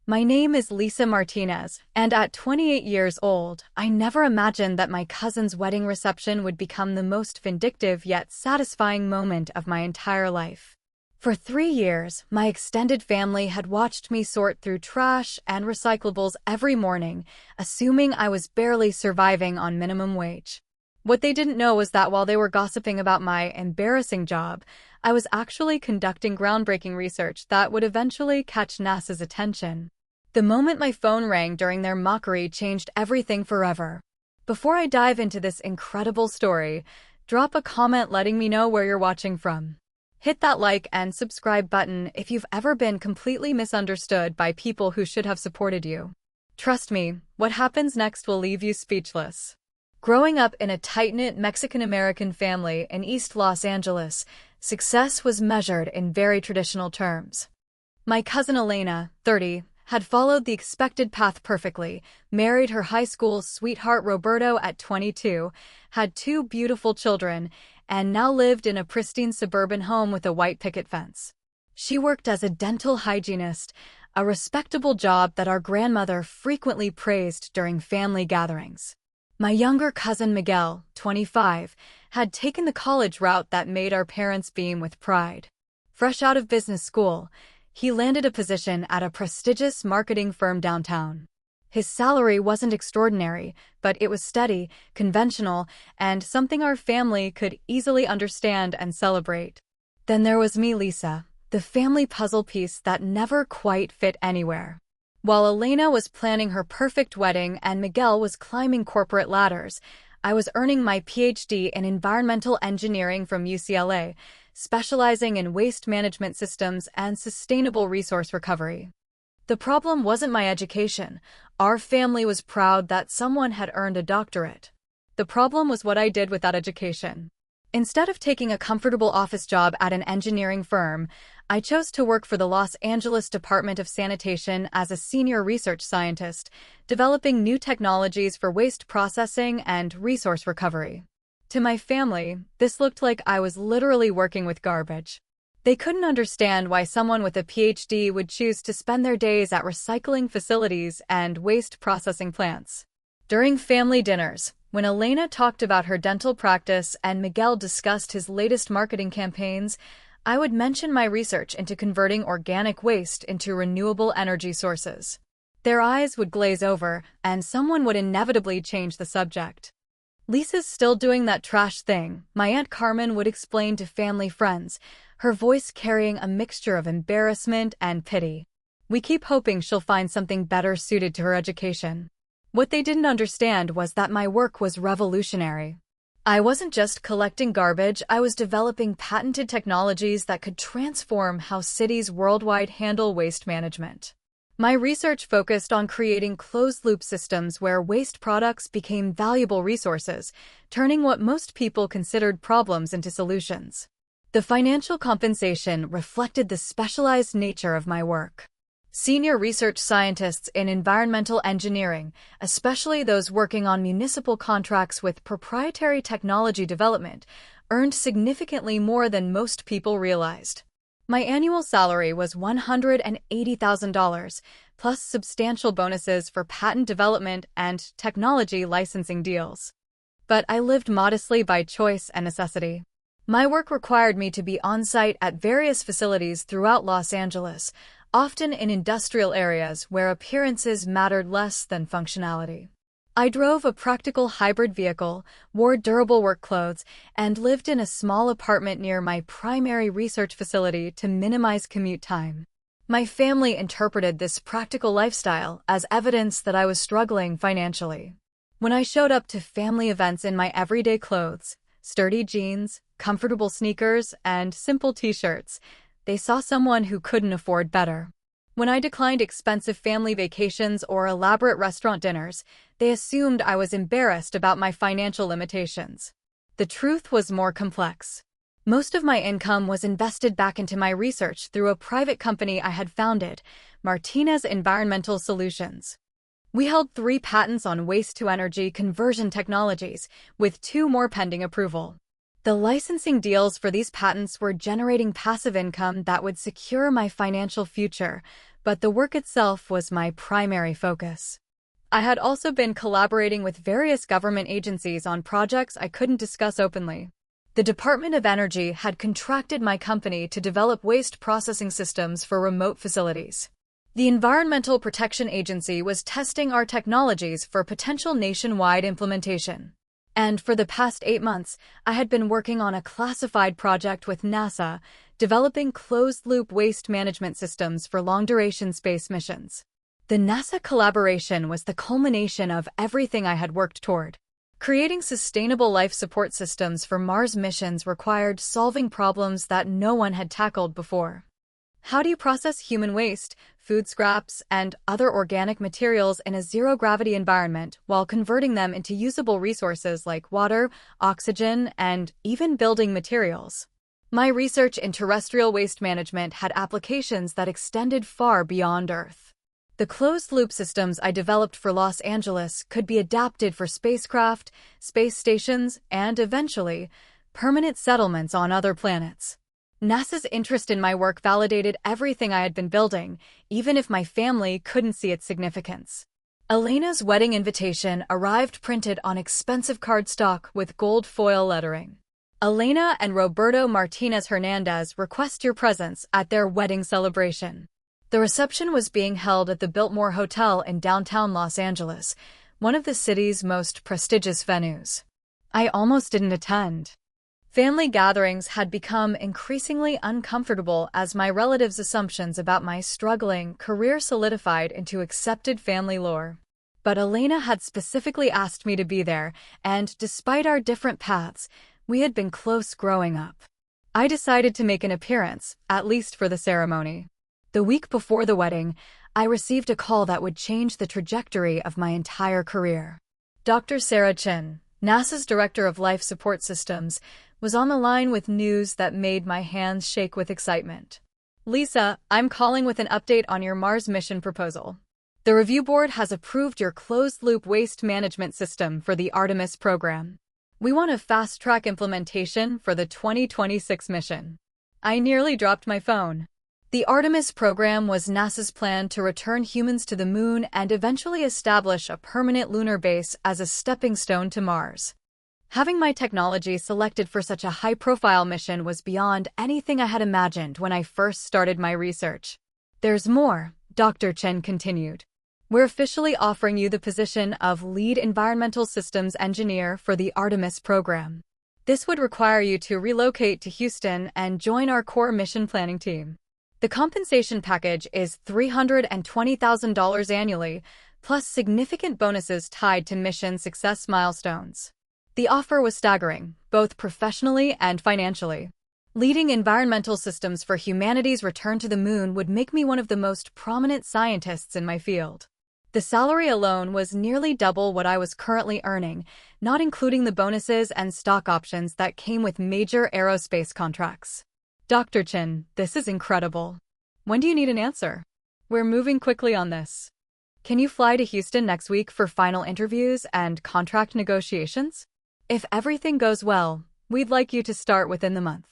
My name is Lisa Martinez, and at 28 years old, I never imagined that my cousin's wedding reception would become the most vindictive yet satisfying moment of my entire life. For 3 years, my extended family had watched me sort through trash and recyclables every morning, assuming I was barely surviving on minimum wage. What they didn't know was that while they were gossiping about my embarrassing job, I was actually conducting groundbreaking research that would eventually catch NASA's attention. The moment my phone rang during their mockery changed everything forever. Before I dive into this incredible story, drop a comment letting me know where you're watching from. Hit that like and subscribe button if you've ever been completely misunderstood by people who should have supported you. Trust me, what happens next will leave you speechless. Growing up in a tight-knit Mexican-American family in East Los Angeles, success was measured in very traditional terms. My cousin Elena, 30, had followed the expected path perfectly, married her high school sweetheart Roberto at 22, had 2 beautiful children, and now lived in a pristine suburban home with a white picket fence. She worked as a dental hygienist, a respectable job that our grandmother frequently praised during family gatherings. My younger cousin Miguel, 25, had taken the college route that made our parents beam with pride. Fresh out of business school, he landed a position at a prestigious marketing firm downtown. His salary wasn't extraordinary, but it was steady, conventional, and something our family could easily understand and celebrate. Then there was me, Lisa, the family puzzle piece that never quite fit anywhere. While Elena was planning her perfect wedding and Miguel was climbing corporate ladders, I was earning my PhD in environmental engineering from UCLA, specializing in waste management systems and sustainable resource recovery. The problem wasn't my education. Our family was proud that someone had earned a doctorate. The problem was what I did with that education. Instead of taking a comfortable office job at an engineering firm, I chose to work for the Los Angeles Department of Sanitation as a senior research scientist, developing new technologies for waste processing and resource recovery. To my family, this looked like I was literally working with garbage. They couldn't understand why someone with a PhD would choose to spend their days at recycling facilities and waste processing plants. During family dinners, when Elena talked about her dental practice and Miguel discussed his latest marketing campaigns, I would mention my research into converting organic waste into renewable energy sources. Their eyes would glaze over, and someone would inevitably change the subject. "Lisa's still doing that trash thing," my Aunt Carmen would explain to family friends, her voice carrying a mixture of embarrassment and pity. "We keep hoping she'll find something better suited to her education." What they didn't understand was that my work was revolutionary. I wasn't just collecting garbage, I was developing patented technologies that could transform how cities worldwide handle waste management. My research focused on creating closed-loop systems where waste products became valuable resources, turning what most people considered problems into solutions. The financial compensation reflected the specialized nature of my work. Senior research scientists in environmental engineering, especially those working on municipal contracts with proprietary technology development, earned significantly more than most people realized. My annual salary was $180,000, plus substantial bonuses for patent development and technology licensing deals. But I lived modestly by choice and necessity. My work required me to be on-site at various facilities throughout Los Angeles, often in industrial areas where appearances mattered less than functionality. I drove a practical hybrid vehicle, wore durable work clothes, and lived in a small apartment near my primary research facility to minimize commute time. My family interpreted this practical lifestyle as evidence that I was struggling financially. When I showed up to family events in my everyday clothes, sturdy jeans, comfortable sneakers, and simple t-shirts, they saw someone who couldn't afford better. When I declined expensive family vacations or elaborate restaurant dinners, they assumed I was embarrassed about my financial limitations. The truth was more complex. Most of my income was invested back into my research through a private company I had founded, Martinez Environmental Solutions. We held 3 patents on waste-to-energy conversion technologies, with 2 more pending approval. The licensing deals for these patents were generating passive income that would secure my financial future, but the work itself was my primary focus. I had also been collaborating with various government agencies on projects I couldn't discuss openly. The Department of Energy had contracted my company to develop waste processing systems for remote facilities. The Environmental Protection Agency was testing our technologies for potential nationwide implementation. And for the past 8 months, I had been working on a classified project with NASA, developing closed-loop waste management systems for long-duration space missions. The NASA collaboration was the culmination of everything I had worked toward. Creating sustainable life support systems for Mars missions required solving problems that no one had tackled before. How do you process human waste, food scraps, and other organic materials in a zero-gravity environment while converting them into usable resources like water, oxygen, and even building materials? My research in terrestrial waste management had applications that extended far beyond Earth. The closed-loop systems I developed for Los Angeles could be adapted for spacecraft, space stations, and, eventually, permanent settlements on other planets. NASA's interest in my work validated everything I had been building, even if my family couldn't see its significance. Elena's wedding invitation arrived printed on expensive cardstock with gold foil lettering. Elena and Roberto Martinez Hernandez request your presence at their wedding celebration. The reception was being held at the Biltmore Hotel in downtown Los Angeles, one of the city's most prestigious venues. I almost didn't attend. Family gatherings had become increasingly uncomfortable as my relatives' assumptions about my struggling career solidified into accepted family lore. But Elena had specifically asked me to be there, and despite our different paths, we had been close growing up. I decided to make an appearance, at least for the ceremony. The week before the wedding, I received a call that would change the trajectory of my entire career. Dr. Sarah Chin, NASA's Director of Life Support Systems, was on the line with news that made my hands shake with excitement. Lisa, I'm calling with an update on your Mars mission proposal. The review board has approved your closed-loop waste management system for the Artemis program. We want a fast-track implementation for the 2026 mission. I nearly dropped my phone. The Artemis program was NASA's plan to return humans to the Moon and eventually establish a permanent lunar base as a stepping stone to Mars. Having my technology selected for such a high-profile mission was beyond anything I had imagined when I first started my research. There's more, Dr. Chen continued. We're officially offering you the position of Lead Environmental Systems Engineer for the Artemis program. This would require you to relocate to Houston and join our core mission planning team. The compensation package is $320,000 annually, plus significant bonuses tied to mission success milestones. The offer was staggering, both professionally and financially. Leading environmental systems for humanity's return to the Moon would make me one of the most prominent scientists in my field. The salary alone was nearly double what I was currently earning, not including the bonuses and stock options that came with major aerospace contracts. Dr. Chin, this is incredible. When do you need an answer? We're moving quickly on this. Can you fly to Houston next week for final interviews and contract negotiations? If everything goes well, we'd like you to start within the month.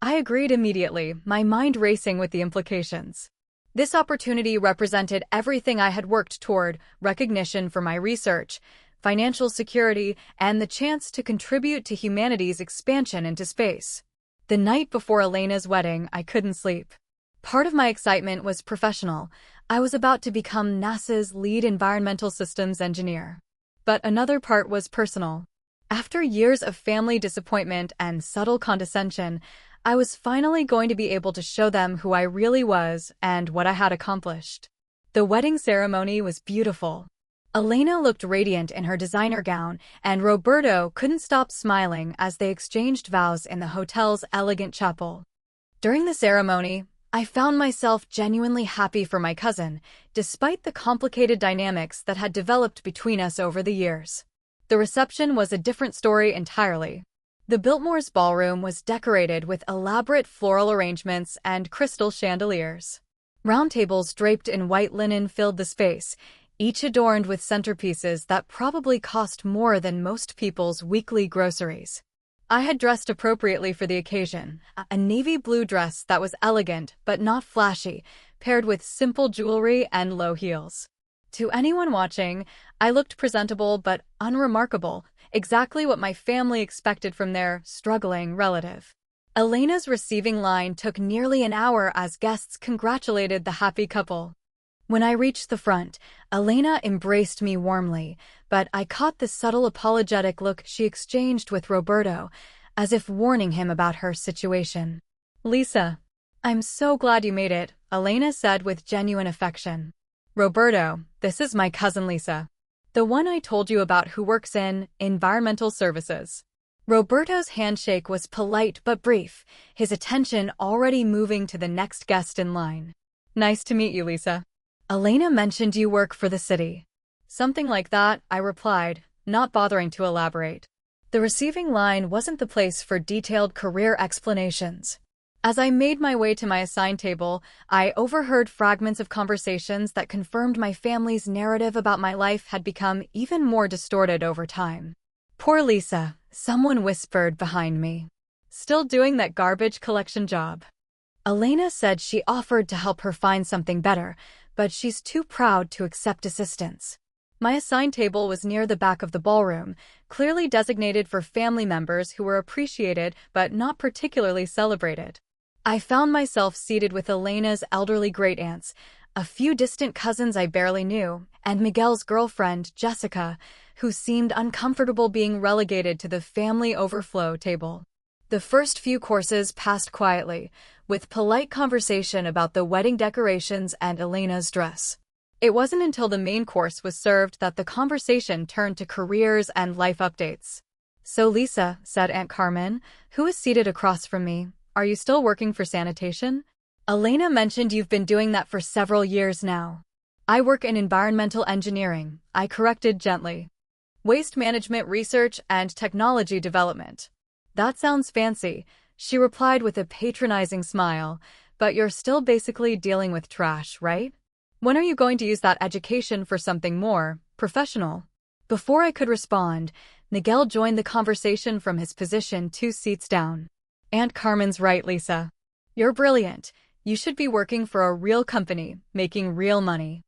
I agreed immediately, my mind racing with the implications. This opportunity represented everything I had worked toward: recognition for my research, financial security, and the chance to contribute to humanity's expansion into space. The night before Elena's wedding, I couldn't sleep. Part of my excitement was professional. I was about to become NASA's lead environmental systems engineer. But another part was personal. After years of family disappointment and subtle condescension, I was finally going to be able to show them who I really was and what I had accomplished. The wedding ceremony was beautiful. Elena looked radiant in her designer gown, and Roberto couldn't stop smiling as they exchanged vows in the hotel's elegant chapel. During the ceremony, I found myself genuinely happy for my cousin, despite the complicated dynamics that had developed between us over the years. The reception was a different story entirely. The Biltmore's ballroom was decorated with elaborate floral arrangements and crystal chandeliers. Round tables draped in white linen filled the space, each adorned with centerpieces that probably cost more than most people's weekly groceries. I had dressed appropriately for the occasion, a navy blue dress that was elegant but not flashy, paired with simple jewelry and low heels. To anyone watching, I looked presentable but unremarkable, exactly what my family expected from their struggling relative. Elena's receiving line took nearly an hour as guests congratulated the happy couple. When I reached the front, Elena embraced me warmly, but I caught the subtle apologetic look she exchanged with Roberto, as if warning him about her situation. "Lisa, I'm so glad you made it," Elena said with genuine affection. "Roberto, this is my cousin Lisa, the one I told you about who works in environmental services." Roberto's handshake was polite but brief, his attention already moving to the next guest in line. "Nice to meet you, Lisa. Elena mentioned you work for the city." "Something like that," I replied, not bothering to elaborate. The receiving line wasn't the place for detailed career explanations. As I made my way to my assigned table, I overheard fragments of conversations that confirmed my family's narrative about my life had become even more distorted over time. "Poor Lisa," someone whispered behind me. "Still doing that garbage collection job." Elena said she offered to help her find something better, but she's too proud to accept assistance. My assigned table was near the back of the ballroom, clearly designated for family members who were appreciated but not particularly celebrated. I found myself seated with Elena's elderly great-aunts, a few distant cousins I barely knew, and Miguel's girlfriend, Jessica, who seemed uncomfortable being relegated to the family overflow table. The first few courses passed quietly, with polite conversation about the wedding decorations and Elena's dress. It wasn't until the main course was served that the conversation turned to careers and life updates. "So Lisa," said Aunt Carmen, who was seated across from me, "are you still working for sanitation? Elena mentioned you've been doing that for several years now." "I work in environmental engineering," I corrected gently. "Waste management research and technology development." "That sounds fancy," she replied with a patronizing smile, "but you're still basically dealing with trash, right? When are you going to use that education for something more professional?" Before I could respond, Miguel joined the conversation from his position 2 seats down. "Aunt Carmen's right, Lisa. You're brilliant. You should be working for a real company, making real money.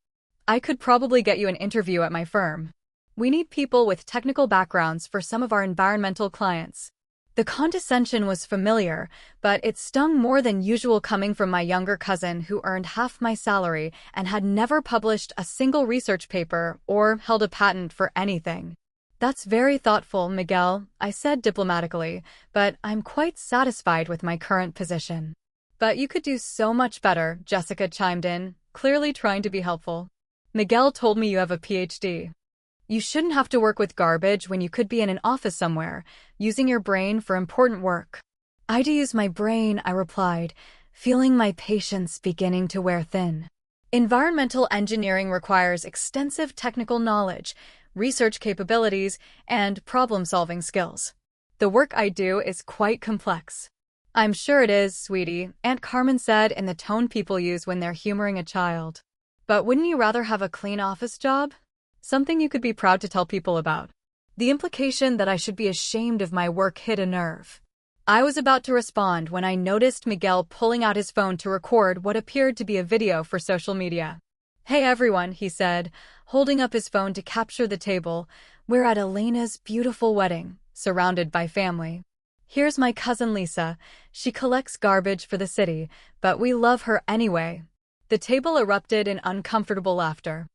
I could probably get you an interview at my firm. We need people with technical backgrounds for some of our environmental clients." The condescension was familiar, but it stung more than usual coming from my younger cousin who earned half my salary and had never published a single research paper or held a patent for anything. "That's very thoughtful, Miguel," I said diplomatically, "but I'm quite satisfied with my current position." "But you could do so much better," Jessica chimed in, clearly trying to be helpful. "Miguel told me you have a PhD. You shouldn't have to work with garbage when you could be in an office somewhere, using your brain for important work." "I do use my brain," I replied, feeling my patience beginning to wear thin. Environmental engineering requires extensive technical knowledge, research capabilities, and problem-solving skills. The work I do is quite complex. "I'm sure it is, sweetie," Aunt Carmen said in the tone people use when they're humoring a child. "But wouldn't you rather have a clean office job? Something you could be proud to tell people about?" The implication that I should be ashamed of my work hit a nerve. I was about to respond when I noticed Miguel pulling out his phone to record what appeared to be a video for social media. "Hey everyone," he said, holding up his phone to capture the table. "We're at Elena's beautiful wedding, surrounded by family. Here's my cousin Lisa. She collects garbage for the city, but we love her anyway." The table erupted in uncomfortable laughter.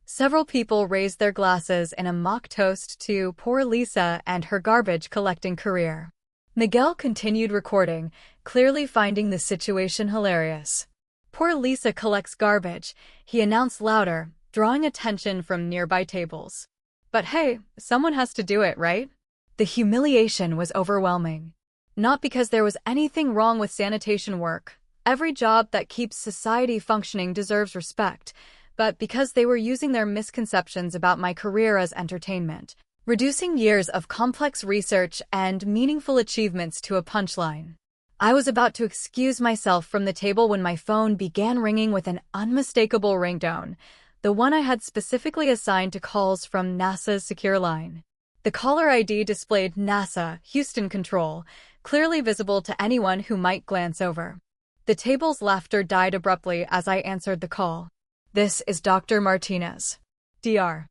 Several people raised their glasses in a mock toast to poor Lisa and her garbage-collecting career. Miguel continued recording, clearly finding the situation hilarious. "Poor Lisa collects garbage," he announced louder, drawing attention from nearby tables. "But hey, someone has to do it, right?" The humiliation was overwhelming. Not because there was anything wrong with sanitation work. Every job that keeps society functioning deserves respect, but because they were using their misconceptions about my career as entertainment, reducing years of complex research and meaningful achievements to a punchline. I was about to excuse myself from the table when my phone began ringing with an unmistakable ringtone, the one I had specifically assigned to calls from NASA's secure line. The caller ID displayed NASA, Houston Control, clearly visible to anyone who might glance over. The table's laughter died abruptly as I answered the call. This is Dr. Martinez. Dr.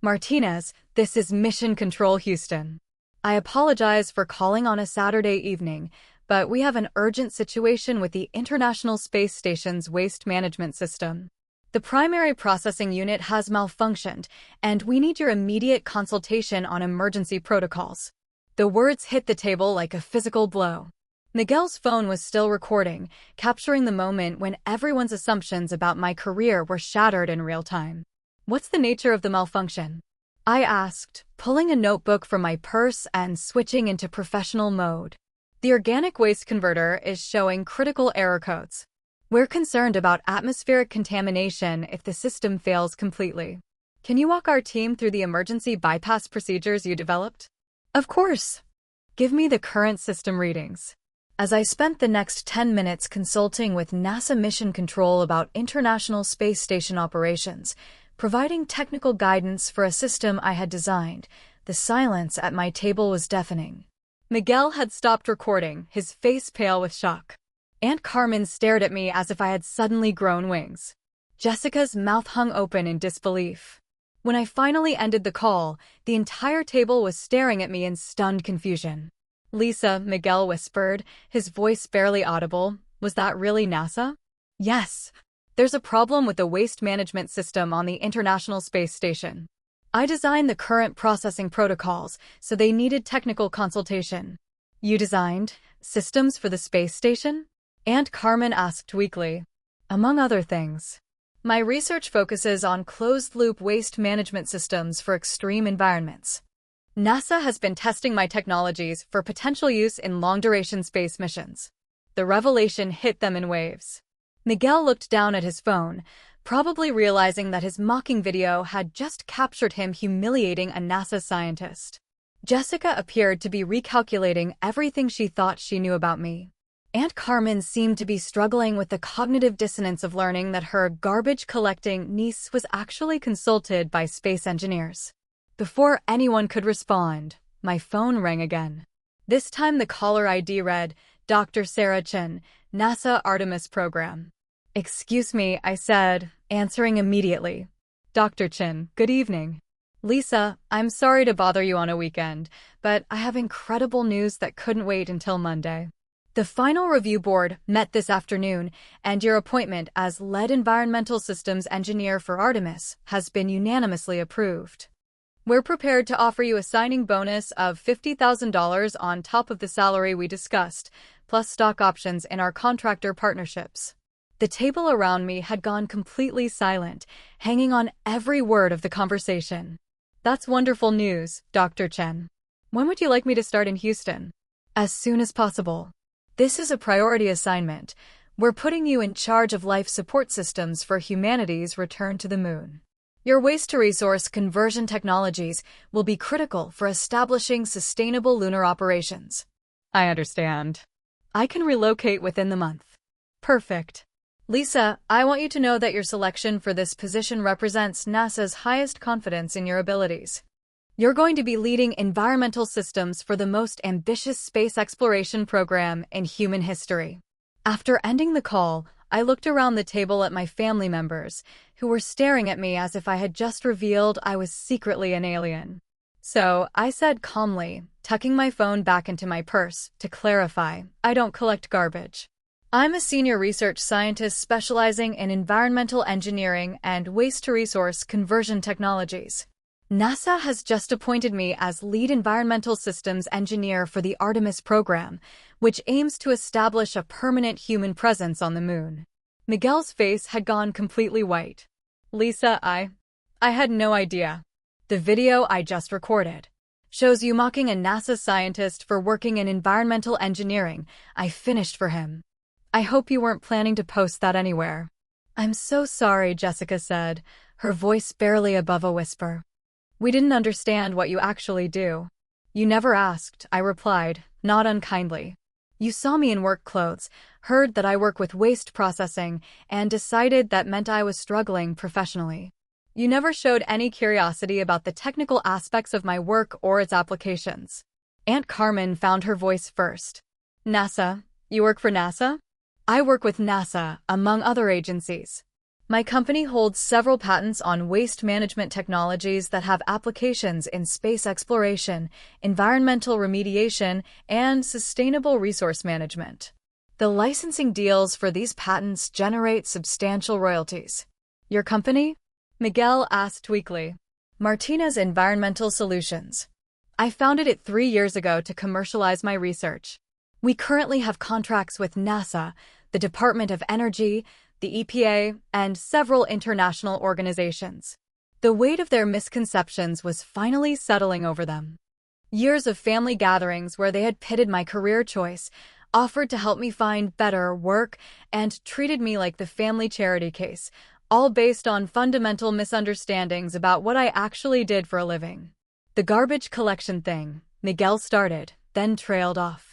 Martinez, this is Mission Control Houston. I apologize for calling on a Saturday evening, but we have an urgent situation with the International Space Station's waste management system. The primary processing unit has malfunctioned, and we need your immediate consultation on emergency protocols. The words hit the table like a physical blow. Miguel's phone was still recording, capturing the moment when everyone's assumptions about my career were shattered in real time. What's the nature of the malfunction? I asked, pulling a notebook from my purse and switching into professional mode. The organic waste converter is showing critical error codes. We're concerned about atmospheric contamination if the system fails completely. Can you walk our team through the emergency bypass procedures you developed? Of course. Give me the current system readings. As I spent the next 10 minutes consulting with NASA Mission Control about International Space Station operations, providing technical guidance for a system I had designed, the silence at my table was deafening. Miguel had stopped recording, his face pale with shock. Aunt Carmen stared at me as if I had suddenly grown wings. Jessica's mouth hung open in disbelief. When I finally ended the call, the entire table was staring at me in stunned confusion. Lisa, Miguel whispered, his voice barely audible. Was that really NASA? Yes. There's a problem with the waste management system on the International Space Station. I designed the current processing protocols, so they needed technical consultation. You designed systems for the space station? Aunt Carmen asked weakly. Among other things. My research focuses on closed-loop waste management systems for extreme environments. NASA has been testing my technologies for potential use in long-duration space missions. The revelation hit them in waves. Miguel looked down at his phone, probably realizing that his mocking video had just captured him humiliating a NASA scientist. Jessica appeared to be recalculating everything she thought she knew about me. Aunt Carmen seemed to be struggling with the cognitive dissonance of learning that her garbage-collecting niece was actually consulted by space engineers. Before anyone could respond, my phone rang again. This time the caller ID read, Dr. Sarah Chin, NASA Artemis Program. Excuse me, I said, answering immediately. Dr. Chin, good evening. Lisa, I'm sorry to bother you on a weekend, but I have incredible news that couldn't wait until Monday. The final review board met this afternoon, and your appointment as lead environmental systems engineer for Artemis has been unanimously approved. We're prepared to offer you a signing bonus of $50,000 on top of the salary we discussed, plus stock options in our contractor partnerships. The table around me had gone completely silent, hanging on every word of the conversation. That's wonderful news, Dr. Chen. When would you like me to start in Houston? As soon as possible. This is a priority assignment. We're putting you in charge of life support systems for humanity's return to the moon. Your waste-to-resource conversion technologies will be critical for establishing sustainable lunar operations. I understand. I can relocate within the month. Perfect. Lisa, I want you to know that your selection for this position represents NASA's highest confidence in your abilities. You're going to be leading environmental systems for the most ambitious space exploration program in human history. After ending the call, I looked around the table at my family members, who were staring at me as if I had just revealed I was secretly an alien. So, I said calmly, tucking my phone back into my purse, to clarify, I don't collect garbage. I'm a senior research scientist specializing in environmental engineering and waste-to-resource conversion technologies. NASA has just appointed me as lead environmental systems engineer for the Artemis program, which aims to establish a permanent human presence on the moon. Miguel's face had gone completely white. Lisa, I had no idea. The video I just recorded shows you mocking a NASA scientist for working in environmental engineering. I finished for him. I hope you weren't planning to post that anywhere. I'm so sorry, Jessica said, her voice barely above a whisper. We didn't understand what you actually do. You never asked, I replied, not unkindly. You saw me in work clothes, heard that I work with waste processing, and decided that meant I was struggling professionally. You never showed any curiosity about the technical aspects of my work or its applications. Aunt Carmen found her voice first. NASA? You work for NASA? I work with NASA, among other agencies. My company holds several patents on waste management technologies that have applications in space exploration, environmental remediation, and sustainable resource management. The licensing deals for these patents generate substantial royalties. Your company? Miguel asked weakly. Martinez Environmental Solutions. I founded it 3 years ago to commercialize my research. We currently have contracts with NASA, the Department of Energy, the EPA, and several international organizations. The weight of their misconceptions was finally settling over them. Years of family gatherings where they had pitted my career choice, offered to help me find better work, and treated me like the family charity case, all based on fundamental misunderstandings about what I actually did for a living. The garbage collection thing, Miguel started, then trailed off.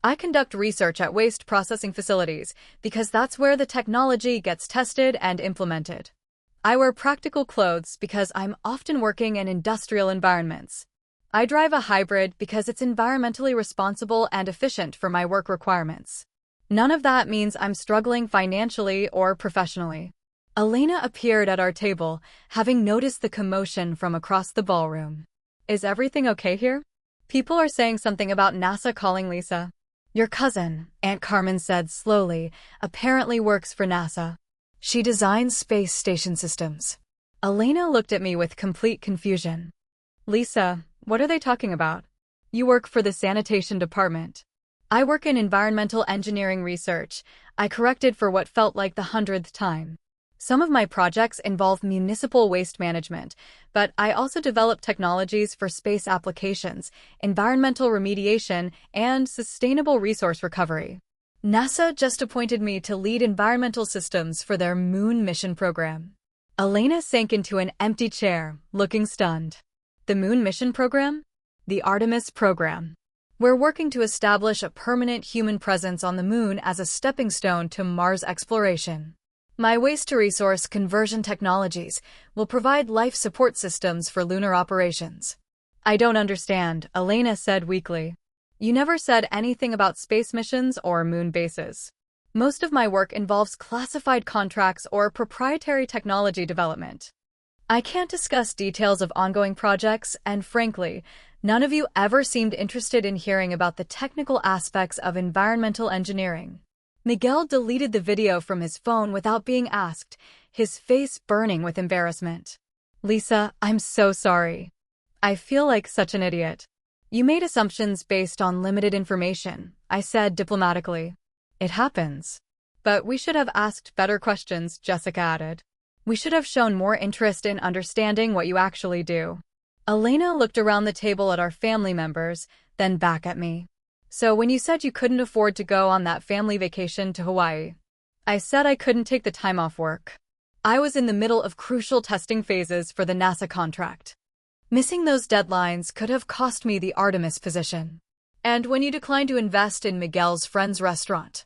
I conduct research at waste processing facilities because that's where the technology gets tested and implemented. I wear practical clothes because I'm often working in industrial environments. I drive a hybrid because it's environmentally responsible and efficient for my work requirements. None of that means I'm struggling financially or professionally. Elena appeared at our table, having noticed the commotion from across the ballroom. Is everything okay here? People are saying something about NASA calling Lisa. Your cousin, Aunt Carmen said slowly, apparently works for NASA. She designs space station systems. Elena looked at me with complete confusion. Lisa, what are they talking about? You work for the sanitation department. I work in environmental engineering research. I corrected for what felt like the 100th time. Some of my projects involve municipal waste management, but I also develop technologies for space applications, environmental remediation, and sustainable resource recovery. NASA just appointed me to lead environmental systems for their moon mission program. Elena sank into an empty chair, looking stunned. The moon mission program? The Artemis program. We're working to establish a permanent human presence on the moon as a stepping stone to Mars exploration. My waste-to-resource conversion technologies will provide life support systems for lunar operations. I don't understand, Elena said weakly. You never said anything about space missions or moon bases. Most of my work involves classified contracts or proprietary technology development. I can't discuss details of ongoing projects, and frankly, none of you ever seemed interested in hearing about the technical aspects of environmental engineering. Miguel deleted the video from his phone without being asked, his face burning with embarrassment. Lisa, I'm so sorry. I feel like such an idiot. You made assumptions based on limited information, I said diplomatically. It happens. But we should have asked better questions, Jessica added. We should have shown more interest in understanding what you actually do. Elena looked around the table at our family members, then back at me. So when you said you couldn't afford to go on that family vacation to Hawaii, I said I couldn't take the time off work. I was in the middle of crucial testing phases for the NASA contract. Missing those deadlines could have cost me the Artemis position. And when you declined to invest in Miguel's friend's restaurant,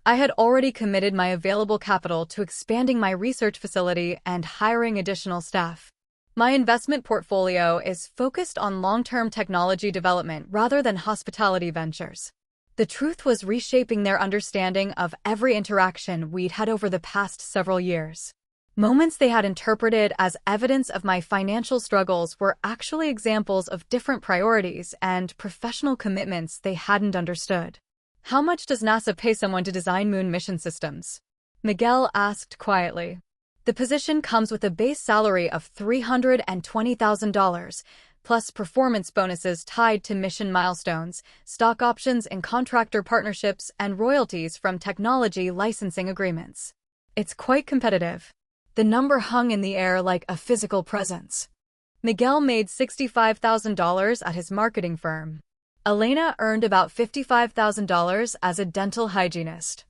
I had already committed my available capital to expanding my research facility and hiring additional staff. My investment portfolio is focused on long-term technology development rather than hospitality ventures. The truth was reshaping their understanding of every interaction we'd had over the past several years. Moments they had interpreted as evidence of my financial struggles were actually examples of different priorities and professional commitments they hadn't understood. How much does NASA pay someone to design moon mission systems? Miguel asked quietly. The position comes with a base salary of $320,000, plus performance bonuses tied to mission milestones, stock options in contractor partnerships, and royalties from technology licensing agreements. It's quite competitive. The number hung in the air like a physical presence. Miguel made $65,000 at his marketing firm. Elena earned about $55,000 as a dental hygienist.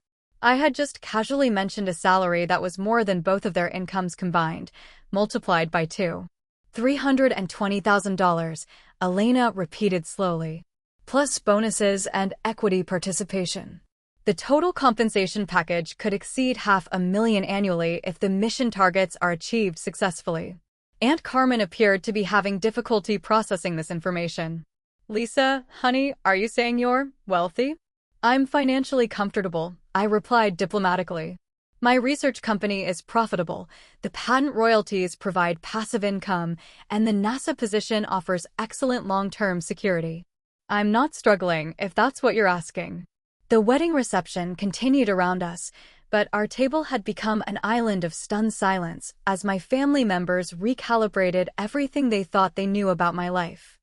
I had just casually mentioned a salary that was more than both of their incomes combined, multiplied by 2. $320,000, Elena repeated slowly, plus bonuses and equity participation. The total compensation package could exceed $500,000 annually if the mission targets are achieved successfully. Aunt Carmen appeared to be having difficulty processing this information. Lisa, honey, are you saying you're wealthy? I'm financially comfortable, I replied diplomatically. My research company is profitable, the patent royalties provide passive income, and the NASA position offers excellent long-term security. I'm not struggling, if that's what you're asking. The wedding reception continued around us, but our table had become an island of stunned silence as my family members recalibrated everything they thought they knew about my life.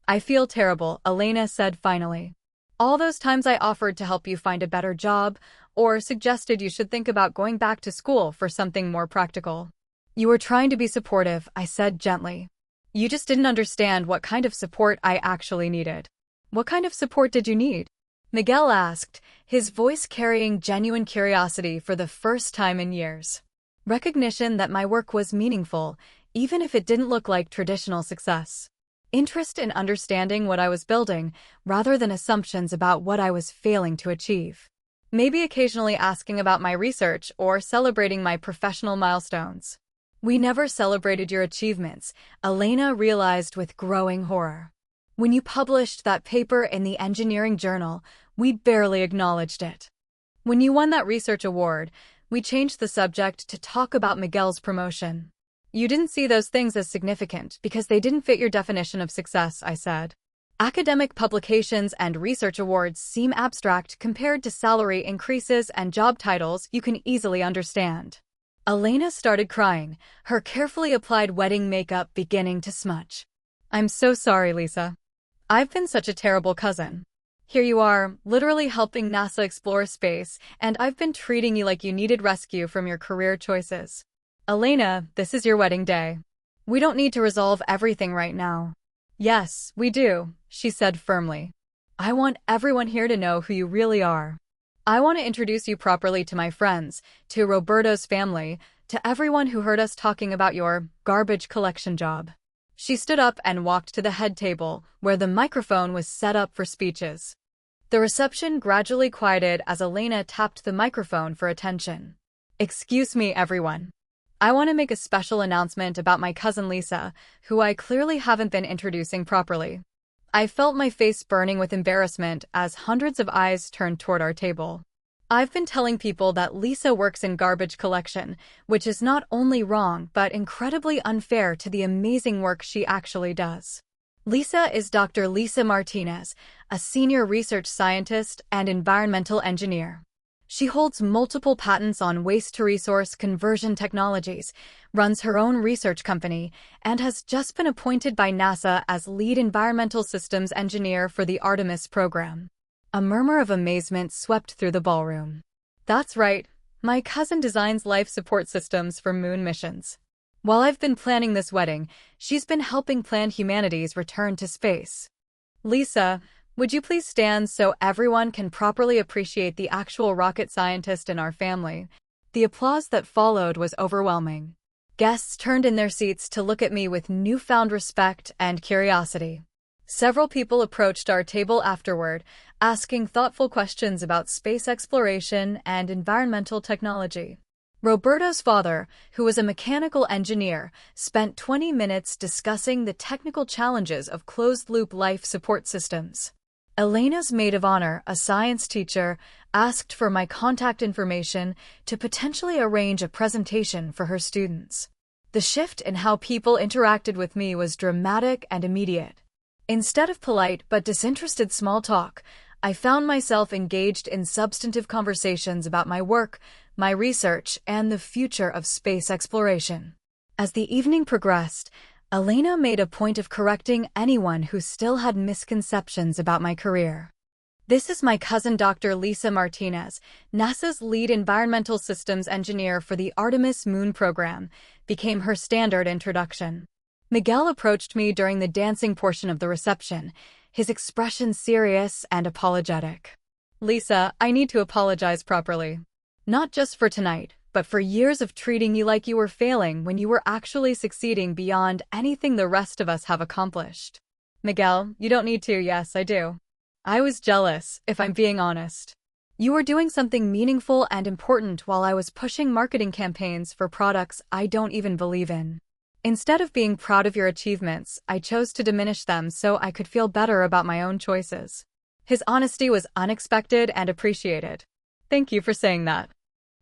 I feel terrible, Elena said finally. All those times I offered to help you find a better job, or suggested you should think about going back to school for something more practical. You were trying to be supportive, I said gently. You just didn't understand what kind of support I actually needed. What kind of support did you need? Miguel asked, his voice carrying genuine curiosity for the first time in years. Recognition that my work was meaningful, even if it didn't look like traditional success. Interest in understanding what I was building, rather than assumptions about what I was failing to achieve. Maybe occasionally asking about my research or celebrating my professional milestones. We never celebrated your achievements, Elena realized with growing horror. When you published that paper in the engineering journal, we barely acknowledged it. When you won that research award, we changed the subject to talk about Miguel's promotion. You didn't see those things as significant because they didn't fit your definition of success, I said. Academic publications and research awards seem abstract compared to salary increases and job titles you can easily understand. Elena started crying, her carefully applied wedding makeup beginning to smudge. I'm so sorry, Lisa. I've been such a terrible cousin. Here you are, literally helping NASA explore space, and I've been treating you like you needed rescue from your career choices. Elena, this is your wedding day. We don't need to resolve everything right now. Yes, we do, she said firmly. I want everyone here to know who you really are. I want to introduce you properly to my friends, to Roberto's family, to everyone who heard us talking about your garbage collection job. She stood up and walked to the head table, where the microphone was set up for speeches. The reception gradually quieted as Elena tapped the microphone for attention. Excuse me, everyone. I want to make a special announcement about my cousin Lisa, who I clearly haven't been introducing properly. I felt my face burning with embarrassment as hundreds of eyes turned toward our table. I've been telling people that Lisa works in garbage collection, which is not only wrong but incredibly unfair to the amazing work she actually does. Lisa is Dr. Lisa Martinez, a senior research scientist and environmental engineer. She holds multiple patents on waste-to-resource conversion technologies, runs her own research company, and has just been appointed by NASA as lead environmental systems engineer for the Artemis program. A murmur of amazement swept through the ballroom. That's right, my cousin designs life support systems for moon missions. While I've been planning this wedding, she's been helping plan humanity's return to space. Lisa, would you please stand so everyone can properly appreciate the actual rocket scientist in our family? The applause that followed was overwhelming. Guests turned in their seats to look at me with newfound respect and curiosity. Several people approached our table afterward, asking thoughtful questions about space exploration and environmental technology. Roberto's father, who was a mechanical engineer, spent 20 minutes discussing the technical challenges of closed-loop life support systems. Elena's maid of honor, a science teacher, asked for my contact information to potentially arrange a presentation for her students. The shift in how people interacted with me was dramatic and immediate. Instead of polite but disinterested small talk, I found myself engaged in substantive conversations about my work, my research, and the future of space exploration. As the evening progressed, Elena made a point of correcting anyone who still had misconceptions about my career. This is my cousin Dr. Lisa Martinez, NASA's lead environmental systems engineer for the Artemis moon program, became her standard introduction. Miguel approached me during the dancing portion of the reception, his expression serious and apologetic. Lisa, I need to apologize properly. Not just for tonight, but for years of treating you like you were failing when you were actually succeeding beyond anything the rest of us have accomplished. Miguel, you don't need to, yes, I do. I was jealous, if I'm being honest. You were doing something meaningful and important while I was pushing marketing campaigns for products I don't even believe in. Instead of being proud of your achievements, I chose to diminish them so I could feel better about my own choices. His honesty was unexpected and appreciated. Thank you for saying that.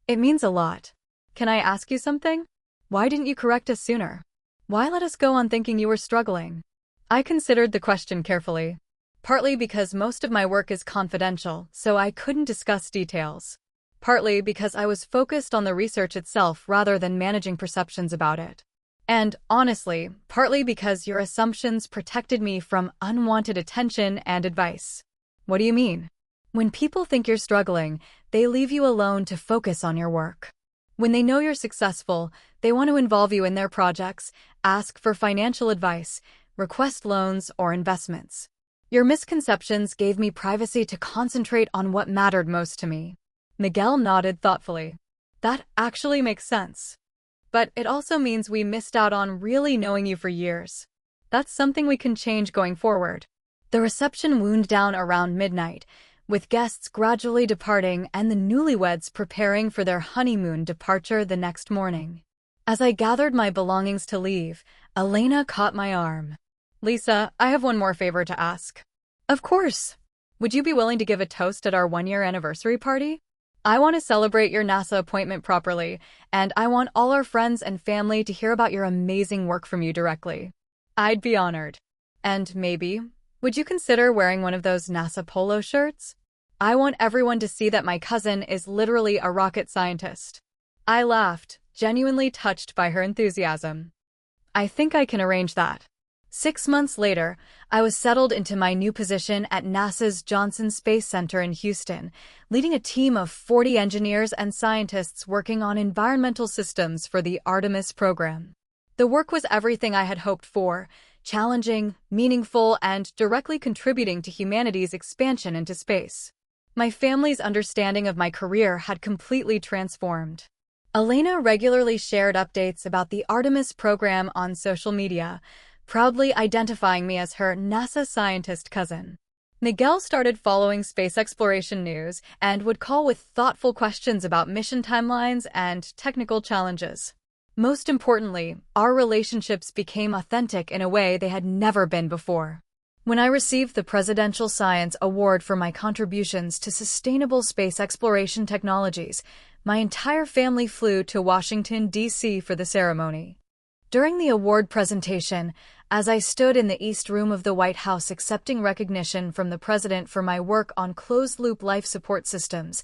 It means a lot. Can I ask you something? Why didn't you correct us sooner? Why let us go on thinking you were struggling? I considered the question carefully. Partly because most of my work is confidential, so I couldn't discuss details. Partly because I was focused on the research itself rather than managing perceptions about it. And, honestly, partly because your assumptions protected me from unwanted attention and advice. What do you mean? When people think you're struggling, they leave you alone to focus on your work. When they know you're successful, they want to involve you in their projects, ask for financial advice, request loans or investments. Your misconceptions gave me privacy to concentrate on what mattered most to me. Miguel nodded thoughtfully. That actually makes sense. But it also means we missed out on really knowing you for years. That's something we can change going forward. The reception wound down around midnight, with guests gradually departing and the newlyweds preparing for their honeymoon departure the next morning. As I gathered my belongings to leave, Elena caught my arm. Lisa, I have one more favor to ask. Of course. Would you be willing to give a toast at our one-year anniversary party? I want to celebrate your NASA appointment properly, and I want all our friends and family to hear about your amazing work from you directly. I'd be honored. And maybe, would you consider wearing one of those NASA polo shirts? I want everyone to see that my cousin is literally a rocket scientist. I laughed, genuinely touched by her enthusiasm. I think I can arrange that. 6 months later, I was settled into my new position at NASA's Johnson Space Center in Houston, leading a team of 40 engineers and scientists working on environmental systems for the Artemis program. The work was everything I had hoped for, challenging, meaningful, and directly contributing to humanity's expansion into space. My family's understanding of my career had completely transformed. Elena regularly shared updates about the Artemis program on social media, proudly identifying me as her NASA scientist cousin. Miguel started following space exploration news and would call with thoughtful questions about mission timelines and technical challenges. Most importantly, our relationships became authentic in a way they had never been before. When I received the Presidential Science Award for my contributions to sustainable space exploration technologies, my entire family flew to Washington, D.C. for the ceremony. During the award presentation, as I stood in the East Room of the White House accepting recognition from the President for my work on closed-loop life support systems,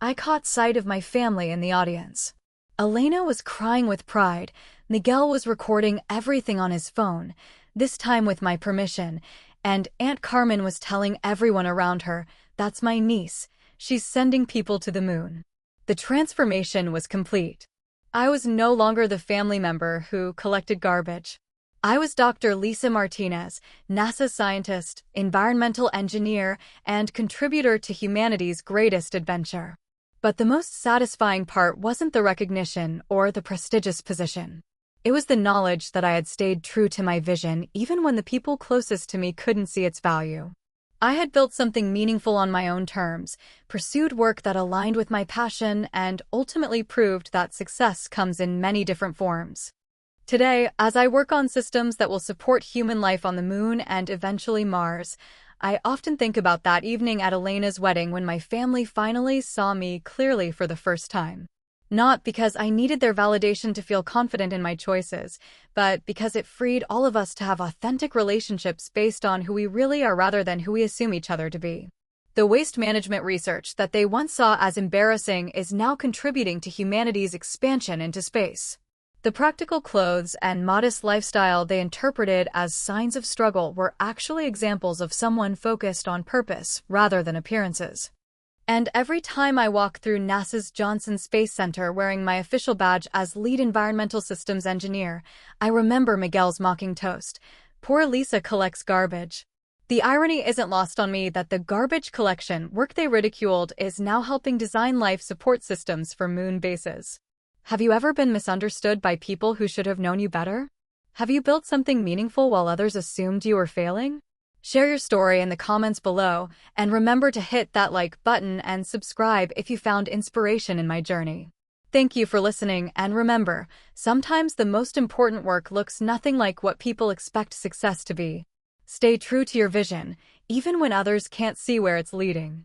I caught sight of my family in the audience. Elena was crying with pride, Miguel was recording everything on his phone, this time with my permission, and Aunt Carmen was telling everyone around her, "That's my niece, she's sending people to the moon." The transformation was complete. I was no longer the family member who collected garbage. I was Dr. Lisa Martinez, NASA scientist, environmental engineer, and contributor to humanity's greatest adventure. But the most satisfying part wasn't the recognition or the prestigious position. It was the knowledge that I had stayed true to my vision even when the people closest to me couldn't see its value. I had built something meaningful on my own terms, pursued work that aligned with my passion, and ultimately proved that success comes in many different forms. Today, as I work on systems that will support human life on the moon and eventually Mars, I often think about that evening at Elena's wedding when my family finally saw me clearly for the first time. Not because I needed their validation to feel confident in my choices, but because it freed all of us to have authentic relationships based on who we really are rather than who we assume each other to be. The waste management research that they once saw as embarrassing is now contributing to humanity's expansion into space. The practical clothes and modest lifestyle they interpreted as signs of struggle were actually examples of someone focused on purpose rather than appearances. And every time I walk through NASA's Johnson Space Center wearing my official badge as lead environmental systems engineer, I remember Miguel's mocking toast, "Poor Lisa collects garbage." The irony isn't lost on me that the garbage collection work they ridiculed is now helping design life support systems for moon bases. Have you ever been misunderstood by people who should have known you better? Have you built something meaningful while others assumed you were failing? Share your story in the comments below, and remember to hit that like button and subscribe if you found inspiration in my journey. Thank you for listening, and remember, sometimes the most important work looks nothing like what people expect success to be. Stay true to your vision, even when others can't see where it's leading.